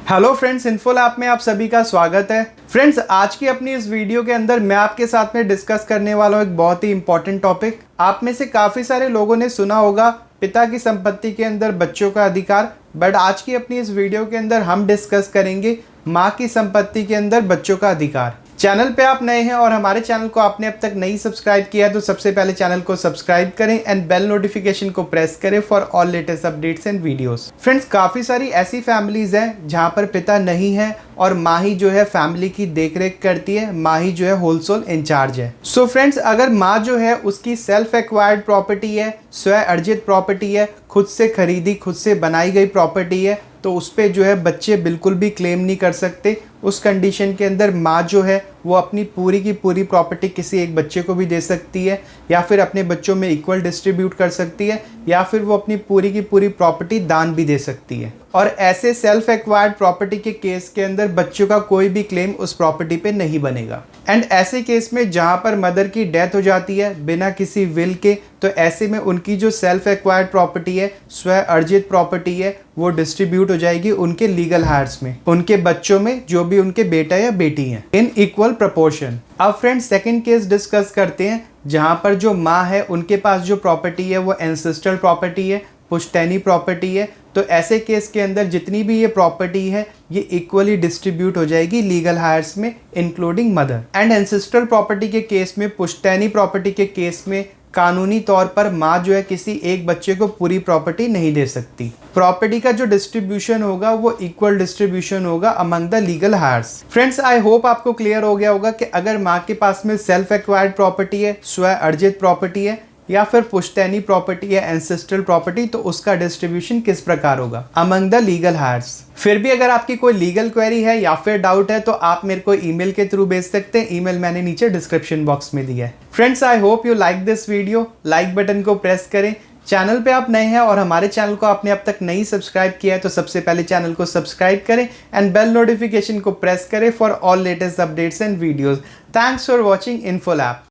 Hello friends, info lab में आप सभी का स्वागत है। फ्रेंड्स, आज की अपनी इस वीडियो के अंदर मैं आपके साथ में डिस्कस करने वाला हूँ एक बहुत ही इंपॉर्टेंट टॉपिक। आप में से काफ़ी सारे लोगों ने सुना होगा पिता की संपत्ति के अंदर बच्चों का अधिकार, बट आज की अपनी इस वीडियो के अंदर हम डिस्कस करेंगे माँ की संपत्ति के अंदर बच्चों का अधिकार। चैनल पे आप नए हैं और हमारे चैनल को आपने अब तक नहीं सब्सक्राइब किया है तो सबसे पहले चैनल को सब्सक्राइब करें एंड बेल नोटिफिकेशन को प्रेस करें for all latest updates and videos. Friends, काफ़ी सारी ऐसी फैमिलीज हैं जहां पर पिता नहीं है और माँ ही जो है फैमिली की देखरेख करती है, माँ ही जो है होलसेल इंचार्ज है। सो फ्रेंड्स, अगर माँ जो है उसकी सेल्फ एक्वायर्ड प्रॉपर्टी है, स्व अर्जित प्रॉपर्टी है, खुद से खरीदी खुद से बनाई गई प्रॉपर्टी है, तो उस पर जो है बच्चे बिल्कुल भी क्लेम नहीं कर सकते। उस कंडीशन के अंदर माँ जो है वो अपनी पूरी की पूरी प्रॉपर्टी किसी एक बच्चे को भी दे सकती है, या फिर अपने बच्चों में इक्वल डिस्ट्रीब्यूट कर सकती है, या फिर वो अपनी पूरी की पूरी प्रॉपर्टी दान भी दे सकती है। और ऐसे सेल्फ एक्वायर्ड प्रॉपर्टी के केस के अंदर बच्चों का कोई भी क्लेम उस प्रॉपर्टी पे नहीं बनेगा। एंड ऐसे केस में जहाँ पर मदर की डेथ हो जाती है बिना किसी विल के, तो ऐसे में उनकी जो सेल्फ एक्वायर्ड प्रॉपर्टी है, स्व अर्जित प्रॉपर्टी है, वो डिस्ट्रीब्यूट हो जाएगी उनके लीगल हायर्स में, उनके बच्चों में जो भी उनके बेटा या बेटी हैं, इन इक्वल प्रपोर्शन। अब फ्रेंड्स, सेकंड केस डिस्कस करते हैं जहाँ पर जो माँ है उनके पास जो प्रॉपर्टी है वो एंसेस्ट्रल प्रॉपर्टी है, पुश्तैनी प्रॉपर्टी है। तो ऐसे केस के अंदर जितनी भी ये प्रॉपर्टी है ये इक्वली डिस्ट्रीब्यूट हो जाएगी लीगल हायर्स में, including mother. And ancestral property के केस में, पुश्तैनी प्रॉपर्टी के केस में कानूनी तौर पर माँ जो है किसी एक बच्चे को पूरी प्रॉपर्टी नहीं दे सकती। प्रॉपर्टी का जो डिस्ट्रीब्यूशन होगा वो इक्वल डिस्ट्रीब्यूशन होगा among the legal heirs. Friends, I hope आपको क्लियर हो गया होगा कि अगर माँ के पास में सेल्फ एक्वायर्ड प्रॉपर्टी है, स्व अर्जित प्रॉपर्टी है, या फिर पुश्तैनी प्रॉपर्टी या एंसेस्ट्रल प्रॉपर्टी, तो उसका डिस्ट्रीब्यूशन किस प्रकार होगा अमंग द लीगल हायर्स। फिर भी अगर आपकी कोई लीगल क्वेरी है या फिर डाउट है तो आप मेरे को ईमेल के थ्रू भेज सकते हैं। ईमेल मैंने नीचे डिस्क्रिप्शन बॉक्स में दिया है। Friends, I hope you like this video. Like button को प्रेस करें। चैनल पे आप नए हैं और हमारे चैनल को आपने अब तक नहीं सब्सक्राइब किया है तो सबसे पहले चैनल को सब्सक्राइब करें एंड बेल नोटिफिकेशन को प्रेस करें for all latest updates and videos. Thanks for watching info lab.